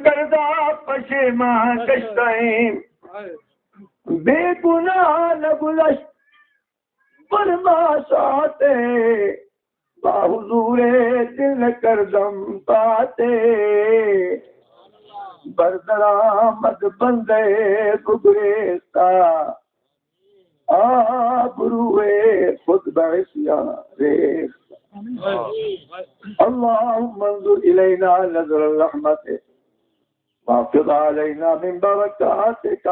کردہ پشیمان گشتیں بے گناہ نہ گذشت برماساتے باحضور دل کردم پاتے بردرآمد بندے گزریتا آبروئے خود بعصیاں ریختہ اللهم انظر إلينا نظر الرحمة وافض علينا من بركاتك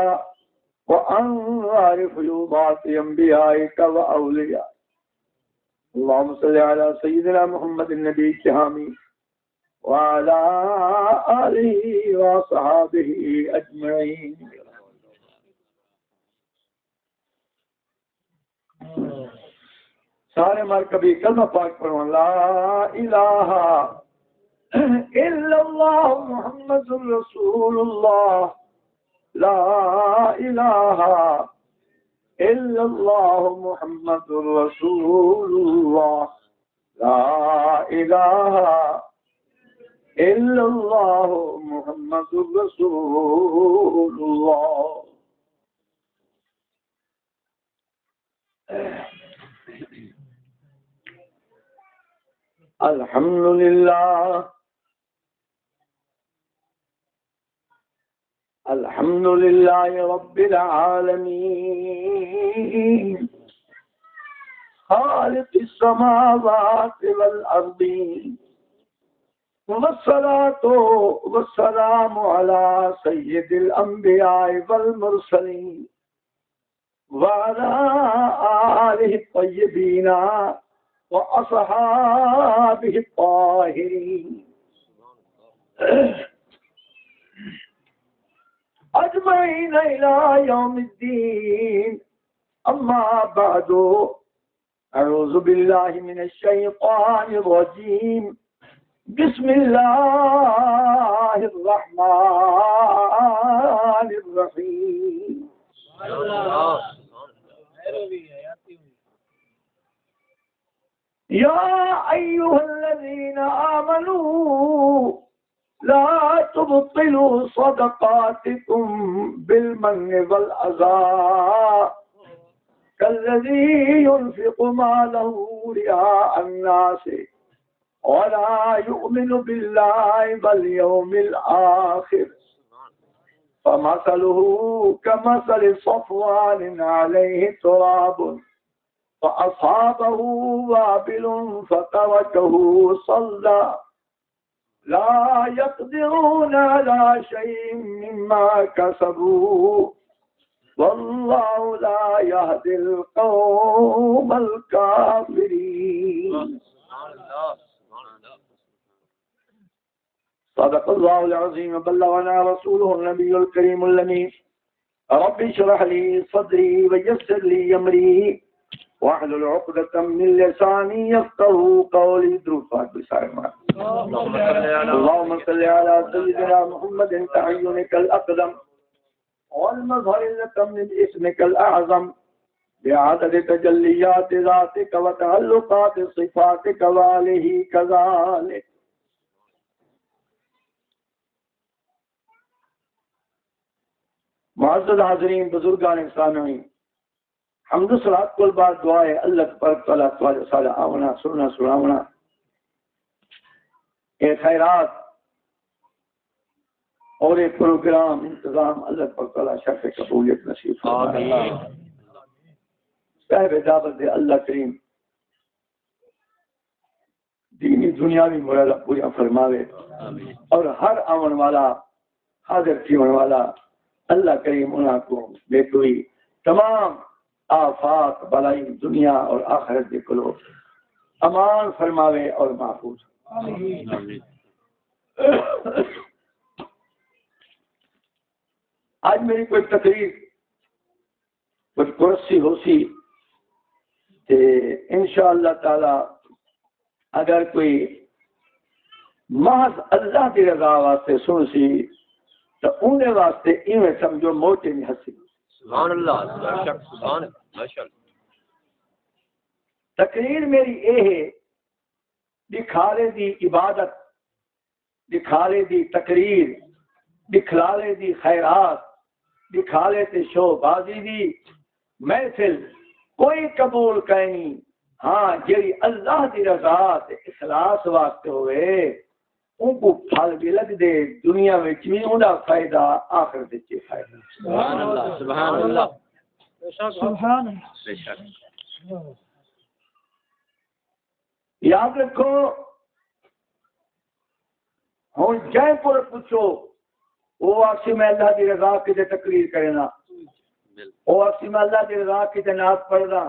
وأنوار فيوضات أنبيائك وأوليائك اللهم صل على سيدنا محمد النبي الشهامي وعلى آله وصحابه أجمعين. سارے مر کبھی کلمہ پاک پڑھو لا الہ الا اللہ محمد رسول اللہ لا الہ الا اللہ محمد رسول اللہ لا الہ الا اللہ محمد رسول اللہ. الحمد للہ الحمد للہ رب العالمین خالق السماوات والارضین والصلاة والسلام على سید الانبیاء والمرسلین وعلى آلہ الطیبین وأصحابه الطاهرين أجمعين إلى يوم الدين. أما بعد أعوذ بالله من الشيطان الرجيم بسم الله الرحمن الرحيم. يا أيها الذين آمنوا لا تبطلوا صدقاتكم بالمن والأذى كالذي ينفق ماله رئاء الناس ولا يؤمن بالله واليوم الآخر فمثله كمثل صفوان عليه تراب فأصابه وابل فتركه صلدا لا يقدرون على شيء مما كسبوا والله لا يهدي القوم الكافرين. صدق الله العظيم وبلغنا رسوله النبي الكريم الأمين. رب اشرح لي صدري ويسر لي أمري واحلل عقدة من لساني يفقهوا قولي. درود پاک بسائے مار. اللهم صل على سيدنا محمد تعينك الأقدم والمظهر لك من اسمك الأعظم بعدد تجليات ذاتك وتعلقات صفاتك وآله كذلك. معزز حاضرین بزرگان سامعین حمد و صلات کو بعد دعائے اللہ تبارک تعالیٰ تعالیٰ صالح آونا سننا سناونا اے خیرات اور ایک پروگرام انتظام اللہ تبارک تعالیٰ شرف قبولیت نصیب فرمائے. صاحب دعوت اللہ کریم دینی دنیاوی مرادہ پورا فرماوے اور ہر آون والا حاضر کیون والا اللہ کریم انہاں کو بے کوئی تمام آفات بلائی دنیا اور آخرت کے کلو امان فرماوے اور محفوظ. آج میری کوئی تقریر کچھ کرسی ہو سی انشاءاللہ تعالی اگر کوئی محض اللہ کی رضا واسطے سن سی تو انہیں واسطے ایویں سمجھو موٹے نہیں ہنسی. سبحان اللہ سبحان اللہ. تقریر میری یہ ہے دکھالے دی عبادت دکھالے دی تقریر دکھلالے دی خیرات دکھالے تے شو بازی دی محفل کوئی قبول کہیں ہاں جیڑی اللہ دی رضا تے اخلاص واسطے ہوئے ان کو پھل بھی لگ دے دنیا میں بھی انہا فائدہ آخر دے فائدہ. سبحان اللہ سبحان اللہ سبحان اللہ. یاد رکھو ہوں جائے پور پوچھو وہ آسی میں اللہ دی رضا کی تقریر کرنا وہ آسی میں اللہ دی رضا کی نعت پڑھنا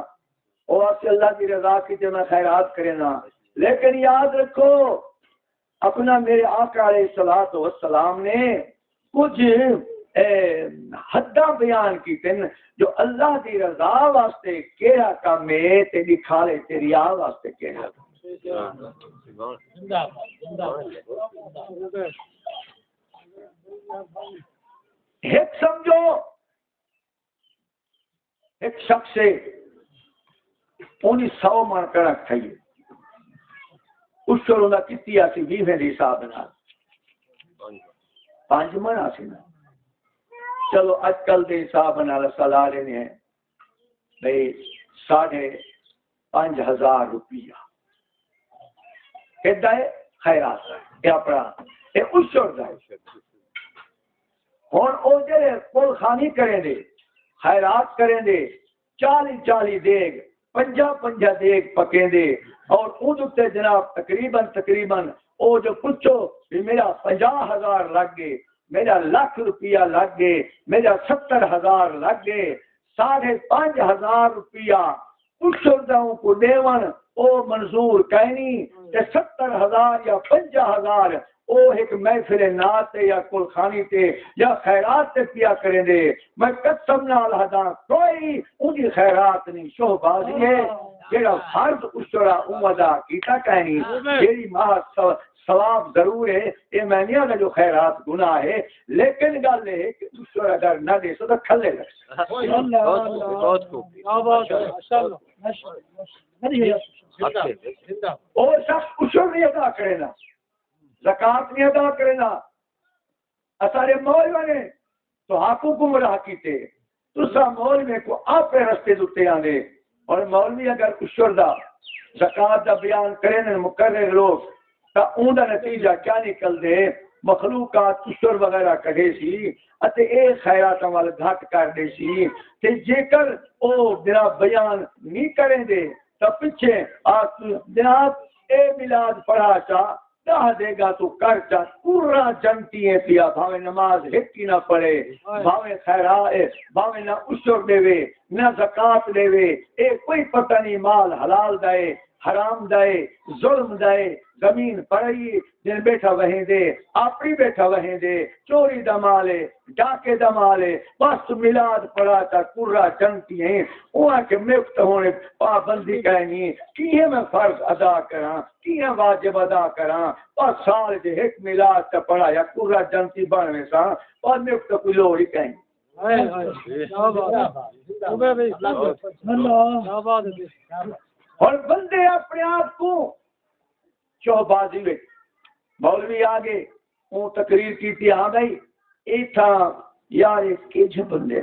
وہ آسی اللہ دی رضا کی میں خیرات کرنا. لیکن یاد رکھو اپنا میرے آقا علیہ الصلوۃ والسلام نے کچھ حداں بیان کی تن جو اللہ دی رضا واسطے کیڑا کام ہے تے دکھالے تے ریا واسطے کیڑا. ایک سمجھو ایک شخص سے انہیں 100 من کڑک کھائیے اس پر انہیں کتی آسی 20 میں حساب بنا 5 من آسی نا. چلو اج کل دے حساب بنا سلا لینے ہیں بھئی 5,500 روپیہ کہتا ہے خیرات ہے یہ اپنا یہ اشور ہے. اور او جڑے کل خانی کریں دے خیرات کریں دے 40 دیگ 50 دیگ پکیں دے اور اون تے جناب تقریباً او جو پوچھو بھی میرا 50,000 لگ گئے میرا 1,00,000 روپیہ لگ گئے میرا 70,000 لگ گئے 5,500 روپیہ اشور داؤں کو دیون او منظور کہنی کہ 70,000 یا 50,000 او ایک محفل نعت یا کل خانی تے یا خیرات تے کیا کریں دے. میں قسم نال ہدا کوئی اونی خیرات نہیں شو بازی ہے جیڑا فرض اشرا ادا کیتا کہنی میری ماں ثواب ضرور ہے یہ میں نہیں آگا جو خیرات گناہ ہے لیکن گل ہے کہ اشرا اگر نہ دے سو تو کھلے لگ اور شخص اشر نہیں ادا کرے نا زکات نہیں ادا کرنا اسارے مولوی نے تو آکو گمراہ کیتے تسا مولوی کو آپ رستے دتے آندے اور مولوی اگر اشر دا زکات دا بیان کرنے مقرر لوگ تا اون دا نتیجہ کیا نکل دے مخلوقات اشر وغیرہ کڑے سی اتے اے خیرات وال گھٹ کر دے سی تے جے کر او جناب بیان نہیں کریں دے تا پیچھے جناب اے میلاد پڑھا چا دہ دے گا تو کر چا پورا جنتی ہے پیا بھاوے نماز ایک کی نہ پڑھے بھاوے خیرائے بھاوے نہ اشر دے وے نہ زکات دے وے اے کوئی پتہ نہیں مال حلال دے حرام دے ظلم دے زمین پڑی جن بیٹھا وہیں دے آپری بیٹھا وہیں دے چوری دمالے ڈاکے دمالے بس میلاد پڑا تا پورا جنتی ہیں وہاں کے مفت ہونے پابندی کہنی کیے میں فرض ادا کراں کیے واجب ادا کراں بس سال دے ایک میلاد تا پڑا یا پورا جنتی بنوے سا اور مفت کوئی لوڑی کہیں اور بندے اپنے آپ کو چوبازی میں مولوی آگے وہ تقریر کی تھی آ گئی ایک تھا یار ایک کچھ بندے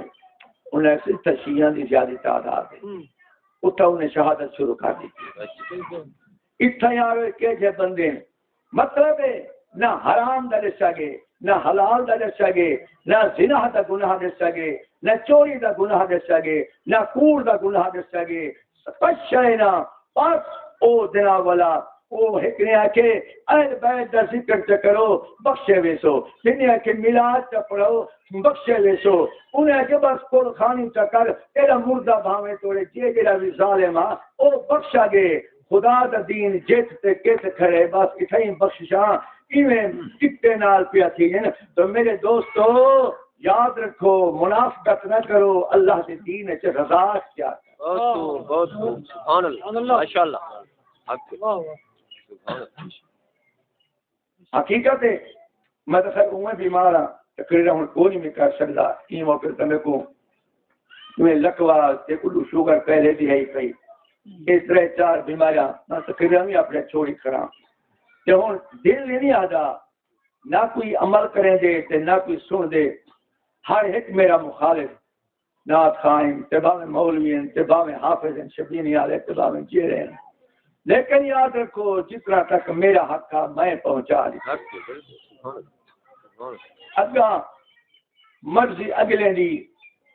انہیں سے تشیعہ دی زیادہ تعداد ہے اتھا انہیں شہادت شروع کر دی اتھا یار ایک کچھ بندے مطلب ہے نہ حرام دا دسا گے نہ حلال دا دسا گے نہ زنا دا گناہ دسا گے نہ چوری دا گناہ دسا گے نہ کوڑ دا گناہ دسا گے پشینا پس او دنا والا او ہکنے آکے اہل بیت دا ذکر چکرو بخشے ویسو جنہیں آکے میلاد چپڑو بخشے ویسو انہیں آکے بس کول خانی چکر ایڈا مردہ بھاویں توڑے جے گیڑا بھی ظالمہ او بخشا گے خدا دا دین جیت تے کیت کھڑے بس اتھائیں بخششاں ایویں کتے نال پیا تھی تو میرے دوستو یاد رکھو منافقت نہ کرو اللہ کے دین سے رضا کیا بہت سبحان اللہ ماشاءاللہ حقیقت ہے میں تو خیر ہوں بیمار ہاں تقریر ہوں کوئی نہیں کر سکتا یہ موقع تمہیں کو تمہیں لکوا کلو شوگر پہلے بھی ہے پئی اس طرح 4 بیماریاں میں تقریر بھی اپنے چھوڑی کرا کہ ہوں دل نہیں آتا نہ کوئی عمل کریں دے تے نہ کوئی سن دے، ہر ایک میرا مخالف، نعت خائن تباہ میں مولوی ہیں، تباہ میں حافظ ہیں، شبینی والے تباہ میں چہرے ہیں، لیکن یاد رکھو جتنا تک میرا حق کا میں پہنچا دی اگا مرضی اگلے دی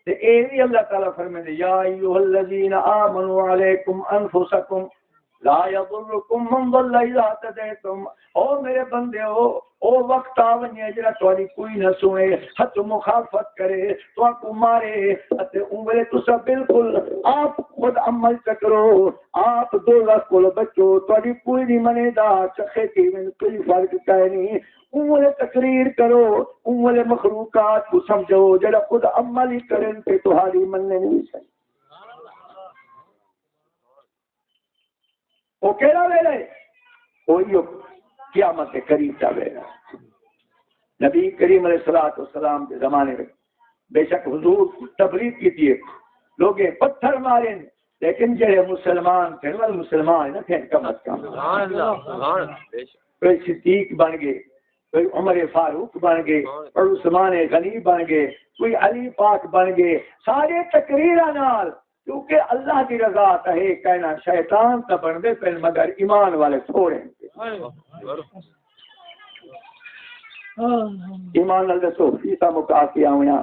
تے اے بھی اللہ تعالیٰ فرمائے یا ایھا الذین آمنوا علیکم انفسکم لا یضرکم من ضل اذا اهتدیتم، او میرے بندے او وقت آونی جڑا تہاڈی کوئی نہ سنے، حت مخالفت کرے، تو کو مارے تے عمرے تسا بالکل آپ خود عمل کرو، آپ دوزخ کو بچو، تہاڈی کوئی نہیں منے دا چخے کی میں کوئی فرق کائے نہیں، عمرے تقریر کرو، عمرے مخلوقات کو سمجھو جڑا خود عمل ہی کرن تے تہاڈی مننے نہیں سکتے۔ وہ کہڑا ویلا ہے؟ وہی قیامت کے قریب کا ویلا۔ نبی کریم علیہ الصلوۃ والسلام کے زمانے میں بے شک حضور تبلیغ کی تھی، لوگ پتھر مارے، لیکن جڑے مسلمان تھے وہ مسلمان نہ تھے، کم از کم کوئی صدیق بن گئے، کوئی عمر فاروق بن گئے، اور عثمان غنی بن گئے، کوئی علی پاک بن گئے، سارے تقریراں نال، کیونکہ اللہ کی رضا ہے کہنا شیطان تو بن دے پھر مگر ایمان والے تھوڑے ایمان اللہ تو فیسا مقاصیہ ہویا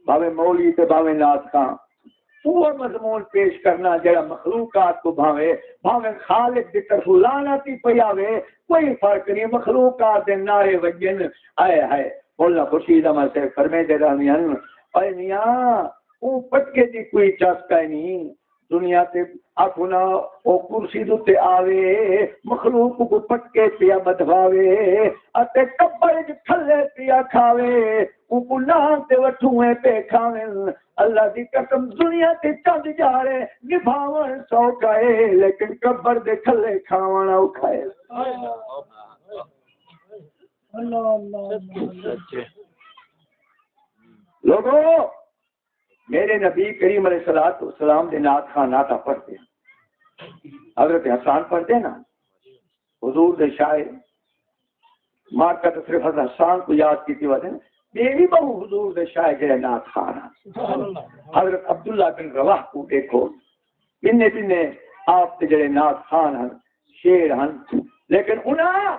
باوے مولی تے باوے ناز خان وہ مضمون پیش کرنا جڑا مخلوقات کو بھاوے خالق دی طرف لعنتی پیاوے کوئی فرق نہیں، مخلوقات دے نعرے وجن آئے ہے مولا خورشید احمد سے فرمے دے رہنیاں اے میاں وہ پٹکے دی کوئی چسکا نہیں، دنیا تے اپنا او کرسی دے آوے مخلوق کو پٹکے پیا بدھواوے اتے کبر وچ تھلے پیا کھاوے او کو نام تے وٹھویں پہ کھاویں۔ اللہ دی قسم دنیا تے چند جارے نبھاون سوکھا ہے، لیکن کبر دے تھلے کھاون اوکھا ہے۔ لوگوں میرے نبی کریم علیہ الصلوۃ والسلام دے نعت خان نعتاں پڑھتے ہیں، حضرت حسان پڑھتے ہیں نا، حضور دے شاعر ماں کا صرف حضرت حسان کو یاد کی وجہ میری بہو حضور دے شاعر جڑے نعت خان حضرت عبداللہ بن رواح کو دیکھو، بنے آپ دے جڑے نعت خان ہیں شیر ہیں، لیکن انہاں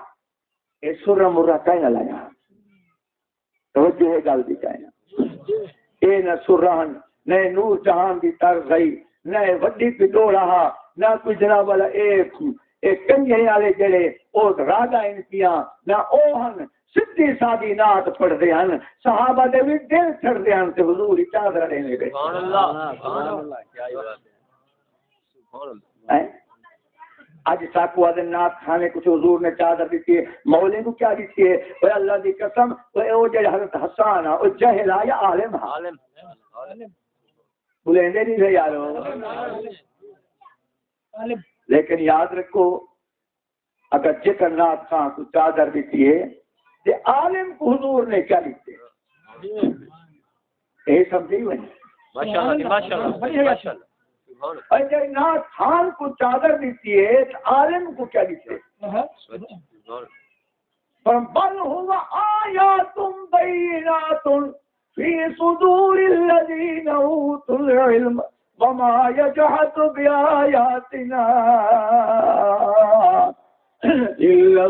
اے سر مرہ کہنا لایا توجہ ہے گل دی کہنا اے نہ سرہن نہ نور جہان دی تر گئی نہ وڈی پٹو رہا نہ کوئی جناب والا اے کنجے والے جڑے او راگا انتیاں نہ او ہن سدھی سادی نعت پڑھ دے ہن، صحابہ دے بھی دل چھڑ دے ہن تے حضور دی چادر دینے گئے۔ سبحان اللہ سبحان اللہ کیا بات ہے، سبحان اللہ۔ آج ساکو آدھے نعت کھانے کچھ حضور نے چادر دیتی ہے، مولے کو کیا دیتی ہے؟ وہ اللہ دی قسم وہ جڑے حضرت حسان وہ جہل یا عالم بلندے نہیں تھے یارو، لیکن یاد رکھو اگر ذکر نعت خان کو چادر دیتی ہے تو عالم کو حضور نے کیا دیتے یہی سمجھی ہوئی ماشاءاللہ ماشاءاللہ۔ اگر نعت خان کو چادر دیتی ہے تو عالم کو کیا دیتے؟ بل هو آیات بینات فی صدور الذین اوتوا العلم وما یجحد بآیاتنا الا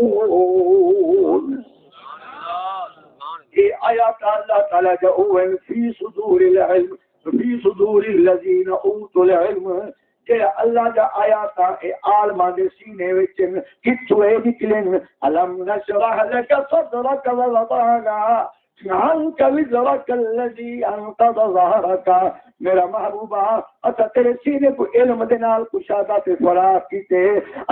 الظالمون۔ یہ آیات اللہ تعالیٰ جو فی صدور العلم فی صدور الذین اوتوا العلم کہ اللہ جا آیات اے عالماں دے سینے وچ کتھوں نکلن، الم نشرح لک صدرک ووضعنا عنک وزرک الذی انقض ظہرک۔ میرا محبوبہ اتا تیرے سینے کو علم دے نال کشادہ تے فراق کیتے،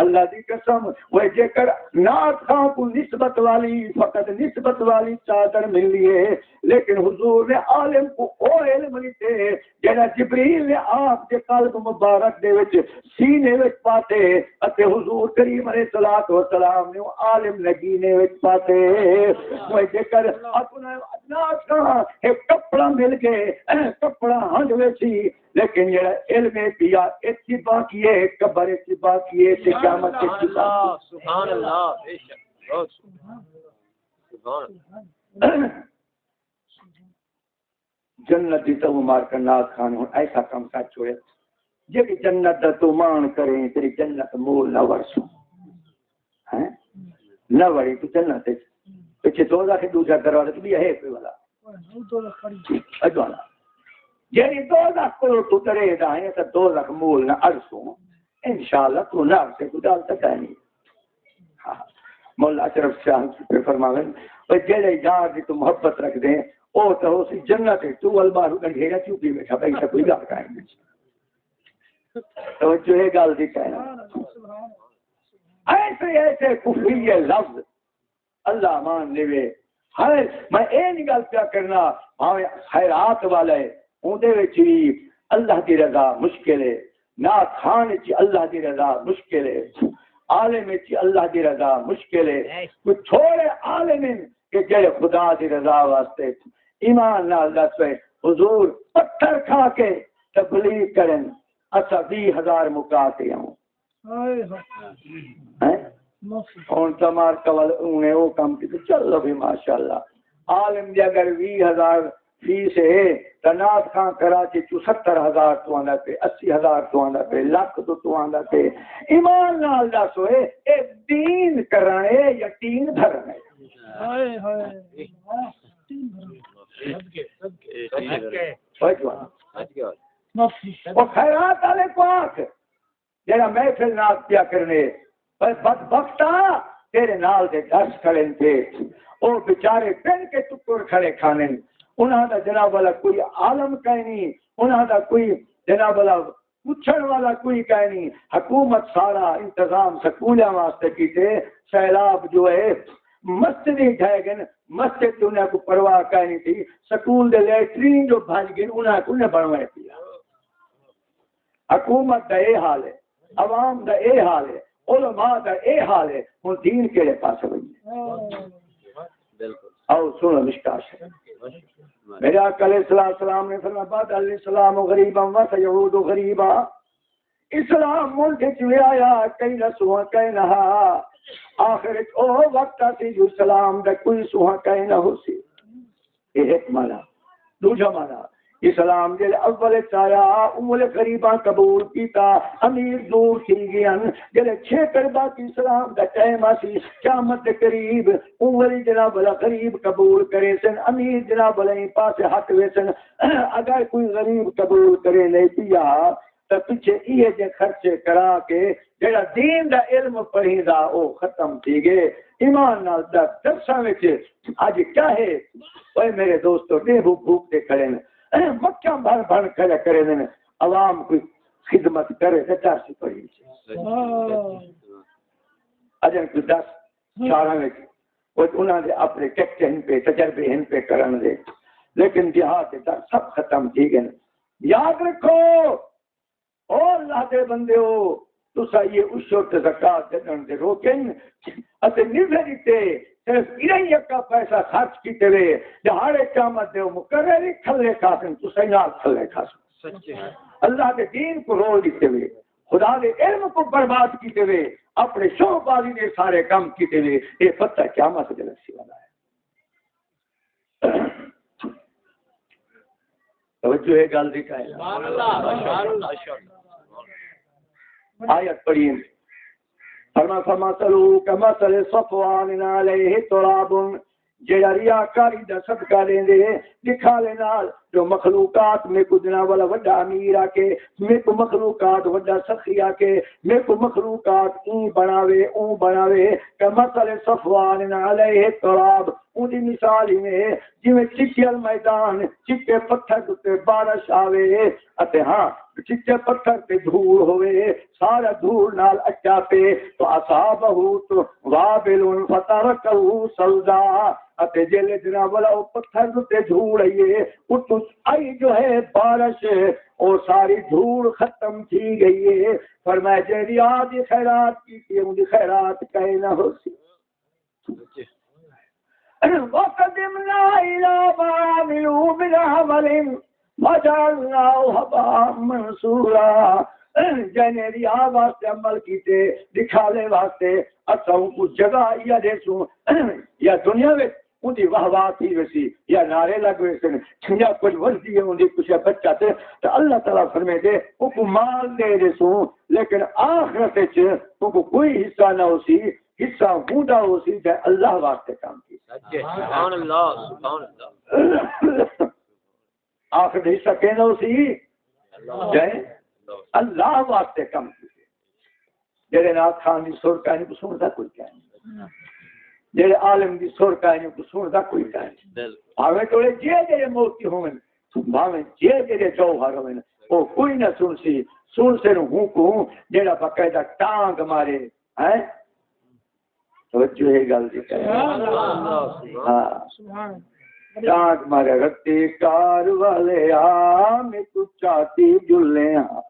اللہ دی قسم وہ جے کر نعت خان کو نسبت والی فقط نسبت والی چادر ملی ہے، لیکن حضور نے عالم کو او علم دیتے جڑا جبریل نے آپ دے قلب مبارک دے وچ سینے وچ پاتے اتے حضور کریم علیہ الصلوۃ والسلام نے عالم نگینے وچ پاتے۔ وہ جے کر اپنا نعت خان ایک کپڑا مل کے کپڑا ہنڈ ویسی لیکن جڑا علم پیا اتباع کیے قبر اتباع کیے تے قیامت اتباع سبحان اللہ بے شک سبحان جنت دی تو مار کر ناز خان ہوں ایسا کام سچ ہوئے جی جنت دا تو مان کریں تیری جنت مول نہ ورسو نہ وڑی تو جنت پیچھے دو لاکھ دوسرا دروازہ تو بھی ہے کوئی والا اجوالا جی 2 لاکھ کو تو کرے دائیں تو 2 لاکھ مول نہ ارسوں انشاءاللہ تو نہ سے تو ڈال سکتا نہیں. مولا اشرف شاہ پہ فرماویں اور جڑے یار دی تو محبت رکھ دیں او تو اسی جنت ہے تو البار گھیرا کیوں پی بیٹھا بھائی کوئی گل کہیں گے تو جو ہے گل دی کہنا ایسے ایسے کفری لفظ اللہ مان لے ہر میں اے نہیں گل کیا کرنا ہاں خیرات والے اودے وچ بھی اللہ دی رضا مشکل ہے نعت خان وچ اللہ دی رضا مشکل ہے عالم وچ اللہ دی رضا مشکل ہے کوئی تھوڑے عالم کہ جڑے خدا دی رضا واسطے ایمان نال دسے حضور پتھر کھا کے تبلیغ کرن اسا 20,000 مکاتے ہوں کون تمار کول انہیں وہ کام کی تو چلو بھی ماشاءاللہ عالم دی اگر 20,000 فیس ہے تنات خان کراچی 74,000 تو آندا پہ 80,000 تو آندا پہ لاکھ تو آندا پہ ایمان نال دسو اے دین کرانے یا تین دھرنے ہائے ہائے وہ خیرات والے کو آنکھ جیڑا محفل نات پیا کرنے بدبختہ تیرے نال دے درس کھڑے تھے او بیچارے پین کے ٹکڑ کھڑے کھانے انہاں دا جناب والا کوئی عالم کہیں نہیں انہاں دا کوئی جناب والا پوچھن والا کوئی کہیں نہیں حکومت سارا انتظام سکولیاں واسطے کیتے سیلاب جو ہے مسجد ہی ڈھائے گئے مسجد انہیں کو پرواہ کہیں نہیں تھی سکول دے لیٹرین جو بھاج گئے انہیں کو بنوائے پیا حکومت دا اے حال ہے عوام دا اے حال ہے علماء دا اے حال ہے وہ دین کے لئے پاس ہوئی آؤ سنو مشکاش میرے آقا علیہ السلام نے فرمایا بعد علیہ السلام غریبا و سیعود غریبا اسلام ملک چوئے آیا کئی نہ سوہا کئی نہا آخر او وقت آتی جو اسلام دا کوئی سوہا کئی نہ ہو سی یہ ایک مانا دوجہ مانا اسلام جل اول چایا امول غریباں قبول کیتا امیر دور تھی گیان جل 6 کربا کی اسلام دا ٹائم آسی قیامت قریب امولی جناب والا غریب قبول کرے سن امیر جناب والا پاس حق ویسن اگر کوئی غریب قبول کرے نہیں پیا تو پیچھے یہ جے خرچے کرا کے جڑا دین دا علم پڑھی دا او ختم تھی گئے ایمان نال دا درساں وچ اج کیا ہے اوے میرے دوستو دے بھوک دے کھڑے نے مکہ بھر بھر کھڑے کرے نے عوام کوئی خدمت کرے تے درس پڑھی اجن کو 10 چاراں وچ وہ انہاں دے اپنے ٹیکٹن پہ تجربے ہن پہ کرن دے لیکن دیہات تے سب ختم تھی گئے یاد رکھو او اللہ دے بندے ہو تسا یہ اشر تے زکات دین دے روکن اتے نہیں دیتے صرف انہی کا پیسہ خرچ کیتے وے دہاڑے قیامت دے مقرر کھلے کھاسن تسا نال کھلے کھاسن سچے اللہ دے دین کو رول دیتے وے خدا دے علم کو برباد کیتے وے اپنے شو بازی دے سارے کام کیتے وے یہ پتہ قیامت دے رسی والا ہے توجہ ہے گل دی کہے سبحان اللہ ماشاءاللہ آیت پڑھیں فرما سلو کمثل صفوان علیہ تراب جڑا ریاکاری دا صدقہ دیں دے دکھا لے نال جو مخلوقات میں کو جناب والا وڈا امیر آ کے میں کو مخلوقات وڈا سخی آ کے میں کو مخلوقات اون بناوے کمثل صفوان علیہ تراب اون دی مثال ہی میں جویں چٹیل میدان چٹے پتھر تے بارش آوے اتے ہاں چٹے پتھر تے دھول ہوئے سارا دھول نال اچا پہ تو اصابہ تو وابل فترکہ سودا اتے جلے جناب والا وہ پتھر تے دھول آئیے اتو آئی جو ہے بارش اور ساری دھول ختم تھی گئی ہے فرمایا جیری آدھی خیرات کی تھی ان دی خیرات کہیں نہ ہو سی وقدمنا إلى ما عملوا من عمل وجعلناه هباء منصورا. جنے دی واسطے عمل کیتے دکھانے واسطے اساں کو جگہ یا دیسوں یا دنیا میں ان کی واہ واہ تھی ویسی یا نعرے لگ ویسے یا کچھ ورزی ہے ان کی کچھ بچہ تھے تو اللہ تعالیٰ فرمے دے ان کو مال دے دیسوں لیکن آخرت ان کو کوئی حصہ نہ ہو سی حصہ ہوندا ہو سی جائے اللہ واسطے کام کی. سبحان اللہ سبحان اللہ. آخرت حصہ کہنا ہو سی جائے اللہ واسطے کام کی. جڑے نات خان دی سر کہانی کو سنتا کوئی کیا نہیں, جڑے عالم دی سر کہانی کو سنتا کوئی کیا نہیں. ہمیں توڑے جے موتی ہوئے ہمیں جے جوہر ہوئے وہ کوئی نہ سن سی سن سے ہوں کو جڑا باقاعدہ ٹانگ مارے ہیں توجہ ہے گل دی کرے. ہاں ٹانگ مارے رتے کار والے میں تو چاہتی جلے ہاں.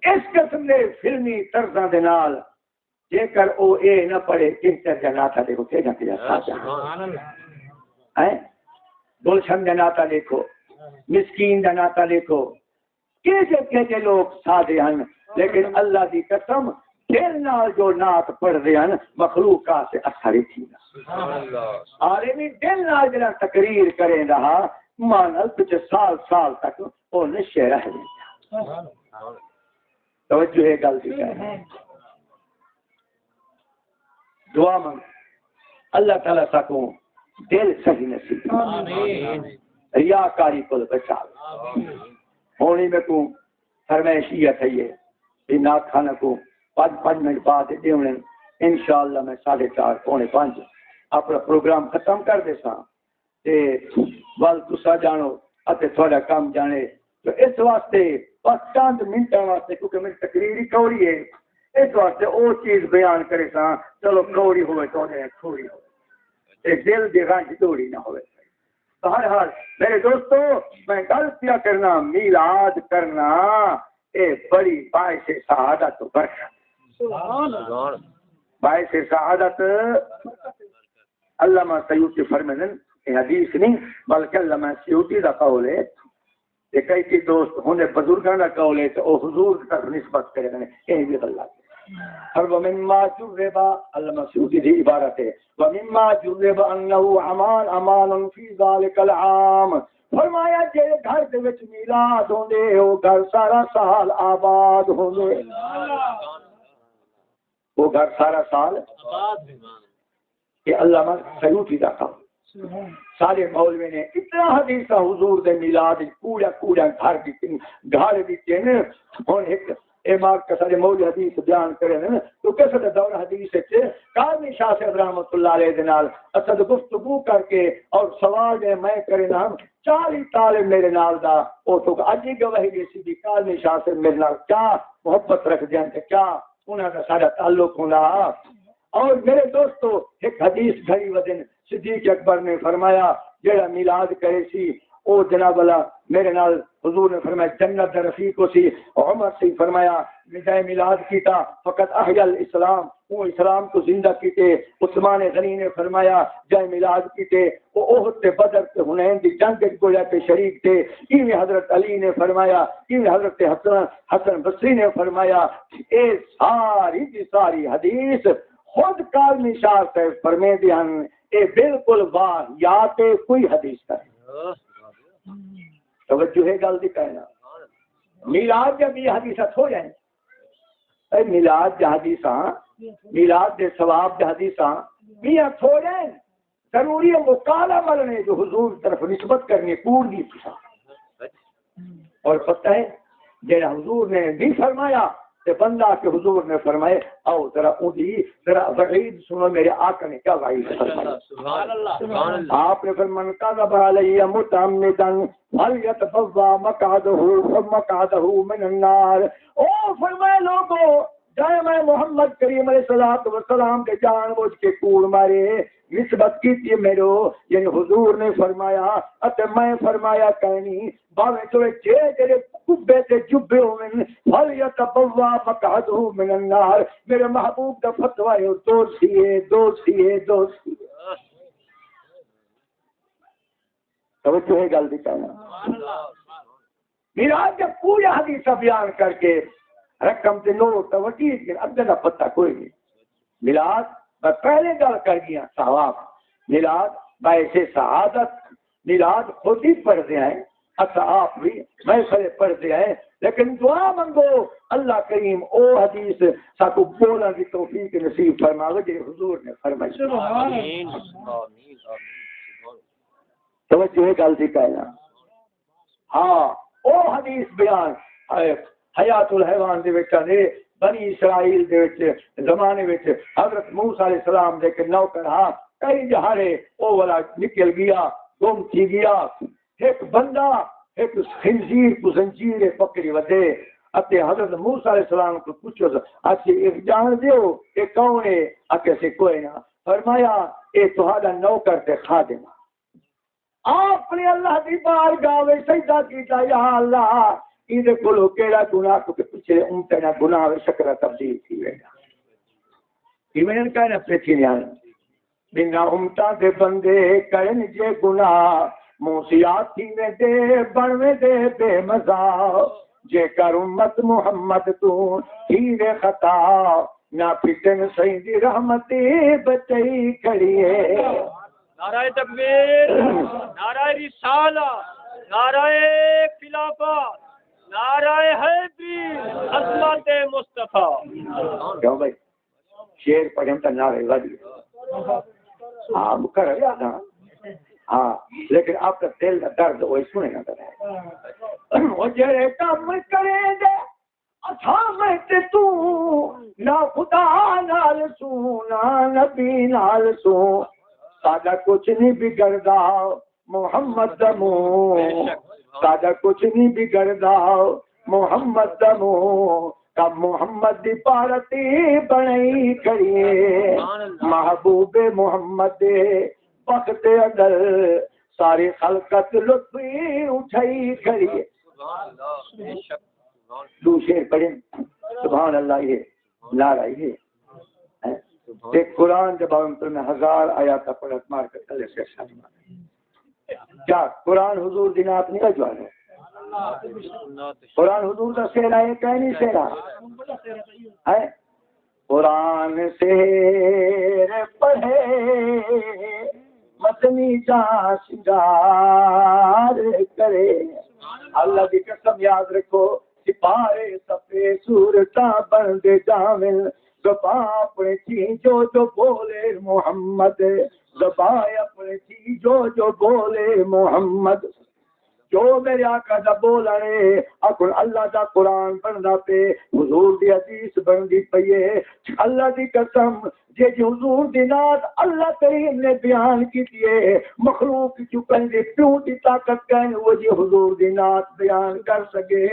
اس قسم دے فلمی طرزاں دے نال جے کر او اے نہ پڑھے کس جناتا دیکھو کہ جا کے ہیں گلشن جناتا دیکھو مسکین جناتا دیکھو کہ لوگ سادے ہیں لیکن اللہ دی قسم دل نال جو نعت پڑھ رہے ہیں مخلوقات سے اثر تھی عالمی دل نال جڑا تقریر کرے رہا مانل کچھ سال تک وہ نشے رہ گیا. توجہ ہے گل دی ہے. دعا مانگ اللہ تعالیٰ سکوں دل صحیح نصیب ریاکاری کو بچا ہونی میں کو فرمائشیت ہے یہ نات خانہ کو 5 منٹ بعد دیونے انشاءاللہ میں 4:30 پونے 5 اپنا پروگرام ختم کر دے سا تے وال تسا جانو اتے تھوڑا کام جانے تو اس واسطے بس چند منٹوں واسطے کیونکہ میری تقریر ہی کوری ہے اس واسطے وہ چیز بیان کرے سا چلو کوری ہوئے تو تھوڑی ہوئے دل دی رنج دوڑی نہ ہوئے. بہرحال میرے دوستو میں غلطیاں کرنا میلاد کرنا اے بڑی باعث سعادت برکت باعث سعادت. علامہ سیوطی فرماتے ہیں حدیث نہیں بلکہ علامہ سیوطی کا قول ہے کہ کئی دوست ہونے بزرگاں کا قول ہے تو وہ حضور کی طرف نسبت کرے گا یہ بھی غلط ہے. اور وَمِمَّا جُرِّبَ علامہ سیوطی کی عبارت ہے وَمِمَّا جُرِّبَ أَنَّهُ عَمَالٌ فِي ذَلِكَ الْعَامِ. فرمایا جے گھر دے وچ میلاد ہوندے او گھر سارا سال آباد ہوندے وہ گھر سارا سال آباد کہ علامہ سیوطی کا قول. سارے مولوی نے اتنا حدیث حضور دے میلاد کوڑا گھر دیتے ہیں اور ایک امام کا سارے مولوی حدیث بیان کرے ہیں تو کیسے دور حدیث سے کاظمی شاہ صاحب رحمۃ اللہ علیہ دے نال اسد گفتگو کر کے اور سوال دے میں کرے نا 40 طالب میرے نال دا او تو اج ہی گواہی دی سی کاظمی شاہ سے میرے نال کیا محبت رکھ دیں تے کیا انہاں دا سارا تعلق ہوندا. اور میرے دوستو ایک حدیث گھڑی ودن صدیق اکبر نے فرمایا جڑا میلاد کرے سی او جناب والا میرے نال حضور نے فرمایا جنت دا رفیق کو سی. عمر سے فرمایا جائے میلاد کیتا فقط احیا الاسلام وہ اسلام کو زندہ کیتے. عثمان غنی نے فرمایا جائے میلاد کیتے وہ احد تے بدر تے حنین دی جنگ گویا کے شریک تھے. ایویں حضرت علی نے فرمایا ایویں حضرت حسن بصری نے فرمایا. اے ساری دی ساری حدیث خود کاظمی شاہ صاحب فرمے دیان اے بالکل واہیات کوئی حدیث کا توجہ ہے گل دی کہنا. میلاد جب یہ حدیثت ہو جائیں اے میلاد جا حدیثاں میلاد دے ثواب دے حدیثاں میاں ہو جائیں ضروری ہے مکالا ملنے جو حضور طرف نسبت کرنی کوڑ دی پسا. اور پتہ ہے جیڑا حضور نے بھی فرمایا کہ بندہ کہ حضور نے فرمائے آؤ ذرا اونی ذرا وعید سنو میرے آقا نے کیا وعید فرمائی. سبحان اللہ. آپ نے فرمایا کذب علی متعمدا فلیتبوا مقعدہ من النار. او فرمائے لوگوں جائے میں محمد کریم علیہ الصلوۃ والسلام کے جان بوجھ کے کوڑ مارے نسبت کی میرو یعنی حضور نے فرمایا اتے میں فرمایا کہنی باویں تو جڑے کبے تے جبے ہوویں فل یتبوا مقعدہ من النار میرے محبوب دا فتوی ہے دوستی توجہ ہے گل دی کہنا میراج جب پورا حدیث بیان کر کے رقم تے نوٹ توجہ کے اگے دا پتہ کوئی نہیں میلاد میں پہلے گل کر گیا ثواب میلاد باعث سعادت میلاد خود ہی پڑھتے ہیں اصحاب بھی محفل پڑھتے ہیں لیکن دعا منگو اللہ کریم او حدیث ساکو بولن کی توفیق نصیب فرماوے جو حضور نے فرمائی آمین توجہ ہے گل دی کہنا ہاں او حدیث بیان حیات الحیوان دے وچ نے بنی اسرائیل دے وچ زمانے وچ حضرت موسیٰ علیہ السلام دے کے نوکر ہاں کئی جہارے او والا نکل گیا گم تھی گیا ایک بندہ ایک خنزیر کو زنجیر پکڑی ودے اتے حضرت موسیٰ علیہ السلام کو پوچھو اچھے ایک جان دیو اے کون ہے اکے سے کوئی نہ فرمایا اے تہاڈا نوکر تے خادم آپ نے اللہ دی بارگاہ وچ سجدہ کیتا یا اللہ ایدے کولو کیڑا گناہ کو پیچھے امتے نہ گناہ شکر تبدیل تھی ویگا ایمین کہنا پیچھے نہیں بنا امتا دے بندے کرن جے گناہ موسیات تھی میں دے بڑھوے دے بے مزا جے کر امت محمد تو ہیرے خطا نہ پھٹن سیدی رحمتی بچئی کھڑیے نعرہ تکبیر نعرہ رسالہ نعرہ خلافت نعرہ حیدری عظمت مصطفیٰ کیوں بھائی شیر پڑھیں تا نعرہ وادی ہاں مکر ہے نا ہاں لیکن آپ کا دل کا درد وہی سنے گا ہے وہ جڑے کام کریں دے اسامت تو نہ خدا نال سو نہ نبی نال سو سادہ کچھ نہیں بگڑدا محمد دمو سادہ کچھ نہیں بگڑدا محمد دمو کب محمد دی پارتی بنائی کریے محبوب محمد وقت اندر ساری خلقت لطفی اٹھائی کریے دو شیر پڑھیں سبحان اللہ یہ نعرہ یہ ایک قرآن جب ہم پر میں 1000 آیات پڑھت مار کر تلے سے شاہی مار کیا قرآن حضور دینات نہیں کا ہے قرآن حضور کا سیرہ ہے کہیں نہیں سیرہ ہے قرآن سیر پڑھے مدنی جا سنگار کرے اللہ کی قسم یاد رکھو سپارے سفے صورتاں بندے جامل زباں اپنے تھی جو بولے محمد زباں اپنے تھی جو بولے محمد جو میرے آقا دا بولا رہے اکن اللہ دا قرآن بندا پہ حضور دی حدیث بندی پئیے اللہ دی قسم جی حضور دی نات اللہ کریم نے بیان کی دیئے مخلوق چکن دی پیوں دی طاقت کہنے وہ جی حضور دی نات بیان کر سکے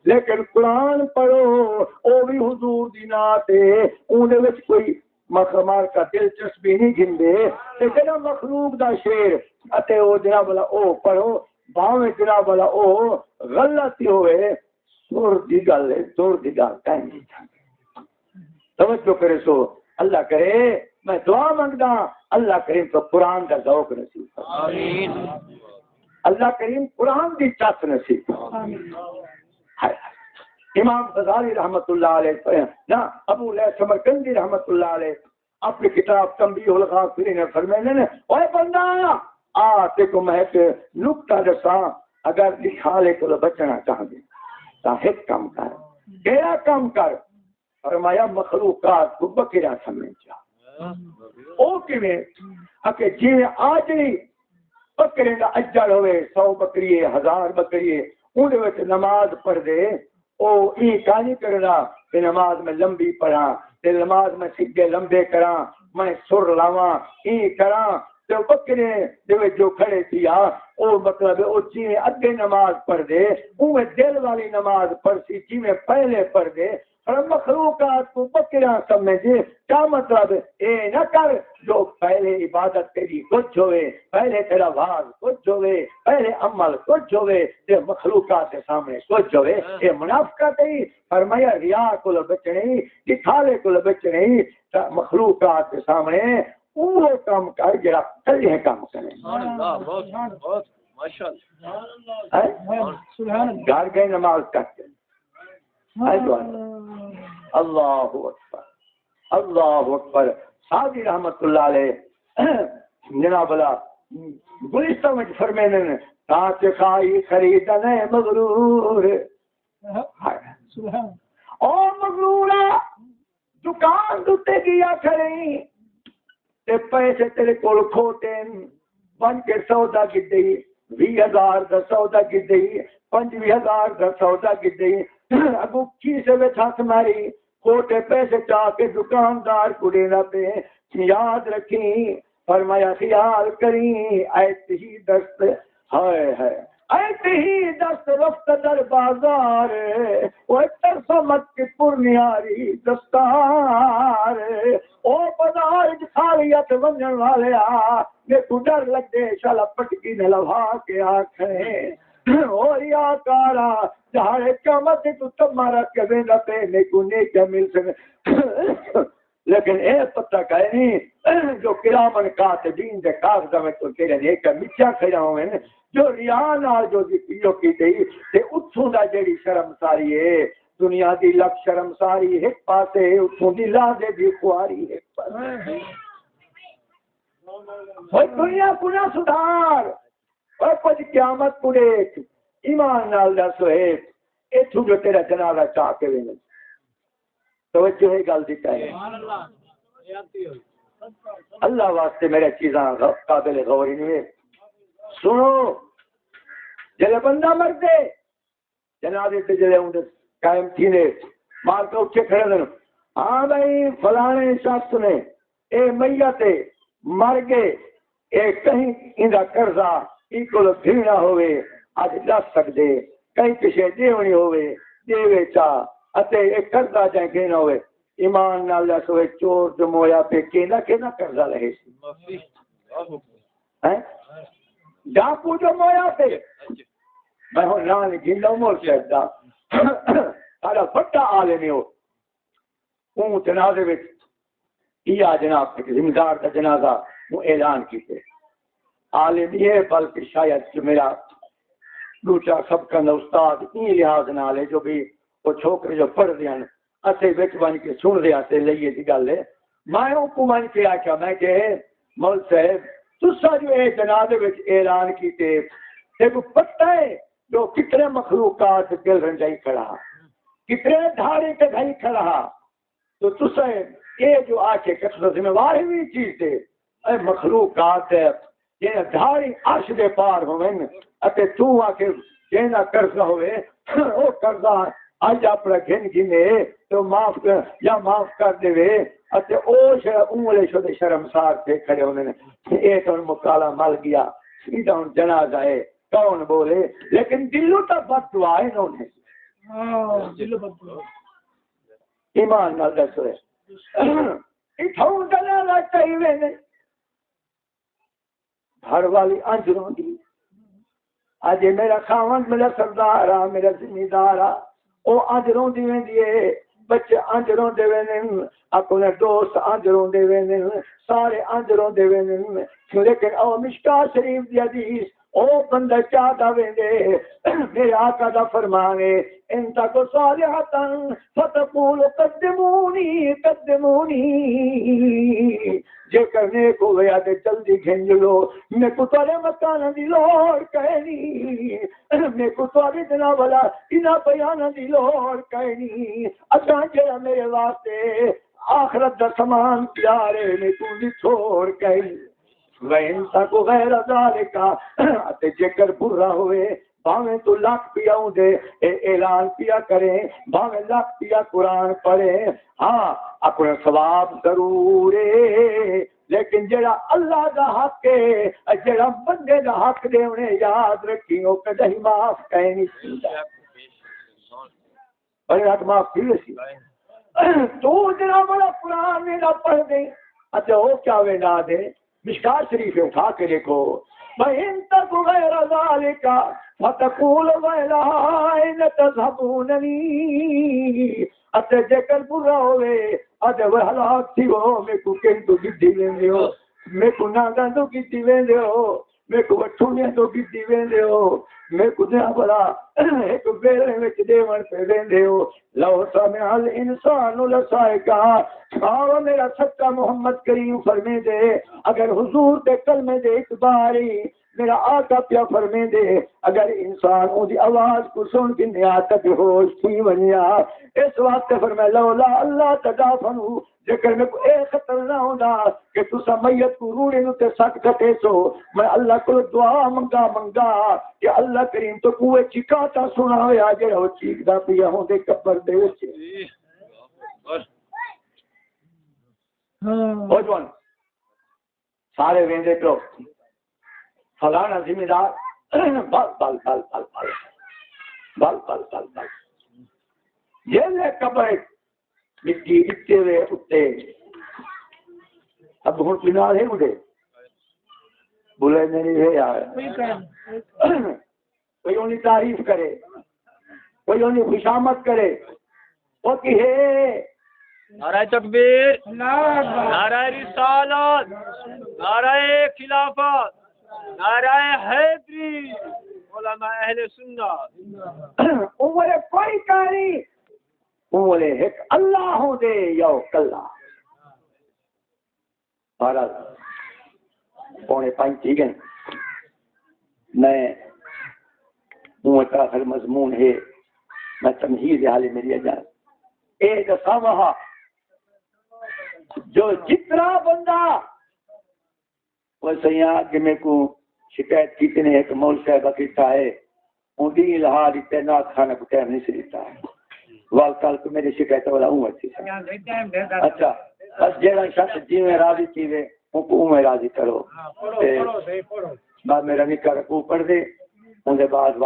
لیکن قرآن پڑھو او بھی حضور دی نات ہے انہیں وچ کوئی مخمار کا دلچسپی نہیں گھندے لیکن مخلوق دا شیر اتے او جناب والا او پڑھو باویں جناب والا او غلطی ہوئے سور دی گل کہیں توجہ کرے سو اللہ کرے میں دعا مانگدا اللہ کریم تو قرآن کا ذوق نصیب آمین اللہ کریم قرآن دی چاس نصیب آمین امام غزالی رحمت اللہ علیہ نا ابو لیث سمرقندی رحمت اللہ علیہ اپنی کتاب تنبیہ الغافلین فرمانے نے اوے بندہ تے کو میں ایک نکتہ دساں اگر دکھا لے تو بچنا چاہ دے ایک کام کر کیا کام کر فرمایا مخلوقات کو بکرا سمجھا او کیویں کہ جی آج بکرے دا اجر ہوئے 100 بکری 1000 بکری اون وچ نماز پڑھ دے او ای کانی کرنا کہ نماز میں لمبی پڑھاں تے نماز میں سگے لمبے کراں میں سر لاواں ای کراں تو بکرے جو کھڑے تھی او مطلب او جی اگے نماز پڑھ دے اوے دل والی نماز پڑھ سی جی میں پہلے پڑھ دے اور مخلوقات کو بکریاں سمجھے. کیا مطلب؟ اے نہ کر جو پہلے عبادت تیری کچھ ہوئے، پہلے تیرا واز کچھ ہوئے، پہلے عمل کچھ ہوئے، تے مخلوقات کے سامنے کچھ ہوئے. یہ منافقت ہے. فرمایا ریا کو بچنے، دکھاوے کو بچنے، مخلوقات کے سامنے وہ کام کر جڑا کلے کام کرے. گھر گئے نماز کرتے. اللہ اکبر اللہ اکبر. سعدی رحمت اللہ علیہ جناب اللہ گلستہ میں فرمینے نے کانچ خائی خریدنے مغرور. او مغرورا دکان دوتے گیا کریں تے پیسے تیرے کول کھوٹے بن کے سودا کی دی 20,000 دا سودا کی دی 25,000 دا سودا کی دی اگو کیسے میں ہاتھ ماری کھوٹے پیسے چاہ کے دکاندار کو دینا پہ. یاد رکھیں فرمایا خیال کریں ایت ہی دست ہے ایت ہی دست رفت در بازار وہ ترسمت کی پرنیاری دستار. او بازار خالیت ونجن والے میں تو ڈر لگ دے شالا پٹکی نے لبھا کے آنکھیں اور یا کارا جہاں قیامت تو تمہارا کبھی نہ پہنے کو نیک مل سکے. لیکن اے پتہ کہے نہیں جو کرامن کاتبین دے کاغذ میں تو تیرے نیک مچا کھڑا ہوئے جو ریان آل جو دی پیو کی دی تے اتھوں دا جڑی شرم ساری ہے دنیا دی لکھ شرم ساری ایک پاسے اتھوں دی لازے دی خواری ایک پاسے. وہ دنیا پناہ سدھار اور کچھ قیامت کو دیکھ ایمان نال دا سوہیب ایتھو جو تیرا جنازہ چاہ کے وینے توجہ ہے گل دیتا ہے. اللہ واسطے میرے چیزاں قابل غور نہیں ہے. سنو جلے بندہ مر دے جنازے تے جلے ہوں قائم تھی نے مار کے اٹھے کھڑے دن ہاں بھائی فلانے شخص نے اے میت مر گئے اے کہیں اندہ قرضہ ایکولو بھیڑا ہوئے آج دس سکتے کہیں کشے دیونی ہوئے دیوے چاہ اتے ایک قرضہ جائیں گینا ہوئے ایمان نال دس ہوئے چور جمویا پہ کینا کینا قرضہ رہے سی ڈاکو جمویا پہ میں ہوں نان گھنڈا مول شہد دا سارا بڑا عالمی ہو اون جنازے میں یا جناب زمیندار کا جنازہ وہ اعلان کیتے عالم یہ بلکہ شاید جو میرا دوسرا سب کا استاد این لحاظ نال ہے جو بھی وہ چھوکرے جو پڑھ دیا اسے بچ بن کے سن رہا سے لئیے دی گل ہے میں کو من کے آکھا میں کہ مول صاحب تسا جو اے جنازے وچ اعلان کیتے تے کو پتہ ہے جو کتنے مخلوقات دل رنجائی کھڑا کتنے دھاڑے تے گھائی کھڑا تو تسا یہ جو آکھے کتنا ذمہ وار ہوئی چیز تے اے مخلوقات یہ دھاڑی عرش دے پار ہوئے اتے تو آکے جینا قرضہ ہوئے وہ قرضہ آج اپنا گھن گھنے تو معاف کر یا معاف کر دے وے اتے اوش انگلے شدے شرمسار تھے کھڑے ہونے نے ایک ان مکالا مل گیا سیدھا ان جنازہ ہے کون بولے لیکن دلوں تا بد دعا ہے انہوں نے دلوں بد دعا ایمان نال دس ہوئے اتھاؤں جنازہ چاہیے نے گھر والی انجروں دی آج میرا خاون میرا سردار میرا ذمہ دار او انجروں دی ویندی بچے انجروں دے ویندے اپنے دوست انجروں دے ویندے سارے انجروں دے ویندے لیکن او مشکا شریف دی حدیث او بندہ چاہتا ویندے میرے آقا دا فرمان ہے ان تک صالحتاً فتقول قدمونی قدمونی جے کرنے کو گیا دے جلدی گھنج لو میں کو تارے مکان دی لوڑ کہنی میں کو تارے دنا والا انہا بیان دی لوڑ کہنی اچھا جرا میرے واسطے آخرت دا سامان پیارے میں کو دی چھوڑ کہنی وَإِنْ تَكُ غَيْرَ ذَلِكَ تے جکر برا ہوئے باویں تو لاکھ پیا ہوں دے اعلان پیا کریں باویں لاکھ پیا قرآن پڑھیں ہاں اپنا ثواب ضرور ہے لیکن جڑا اللہ دا حق ہے جڑا بندے دا حق دے انہیں یاد رکھی ہو کدہی معاف کہیں نہیں سیدھا بڑے حق معاف کیے سی تو جنا بڑا قرآن میرا پڑھ دے اچھا وہ کیا وینا دے مشکات شریف اٹھا کے دیکھو فَإِن تَكُ غَيْرَ ذَلِكَ فَتَقُولُ وَيْلَهَا إِنَّ تَذْهَبُونَنِي اچھا جے کر برا ہوئے اچھا وہ ہلاک تھی وہ میں کو کہیں تو گدی ویندے ہو میں کو ناگاں تو گدی ویندے ہو میں کو وٹھونے تو گدی ویندے ہو میں کو دیا بڑا ایک بیرے میں دیوان پہ ویندے ہو لو سمع الانسان لصائقا اور میرا سچا محمد کریم فرمے دے اگر حضور دے کلمے دے اعتباری میرا آقا پیا فرمے دے اگر انسان ان دی آواز کو سن کے نیاتت ہوش تھی ونیا اس واسطے فرمائے لولا اللہ تدافنو جکر میں کو ایک خطر نہ ہونا کہ تسا میت کو روڑے نو تے سٹ کٹے سو میں اللہ کو دعا منگا کہ اللہ کریم تو کوئے چکاتا سنا ہوئے آجے ہو چیک دا پیا ہوں دے کپر دے وچے ہو جوان سارے ویندے تو فلانا ذمہ دار بل یہ لے قبر مٹی اٹھتے ہوئے اٹھتے اب ہوں پناہ ہے مجھے بولے نہیں ہے یار کوئی انہیں تعریف کرے کوئی انہیں خوشامد کرے وہ کہ ہے نعرہ تکبیر نعرہ رسالت نعرہ خلافت نعرہ حیدری علماء اہل سنت عمر کوئی کاری عمر ایک اللہ ہوں دے یو کلہ بہرحال پونے 5 ٹھیک ہے میں عمر کا آخر مضمون ہے میں تمہید حال میری اجازت ایک سامہا جو جتنا بندہ وہ سیاں کہ میں کو شکایت کی نے ایک مول صاحبہ کیتا ہے ان دی الہا دیتے نا کھانا کو ٹائم نہیں سے دیتا ہے والکال کو میری شکایت والا ہوں اچھی اچھا بس جیڑا شخص جی میں راضی کی وے ان کو میں راضی کرو بعد میرا نکاح رکو پڑھ دے ان دے بعد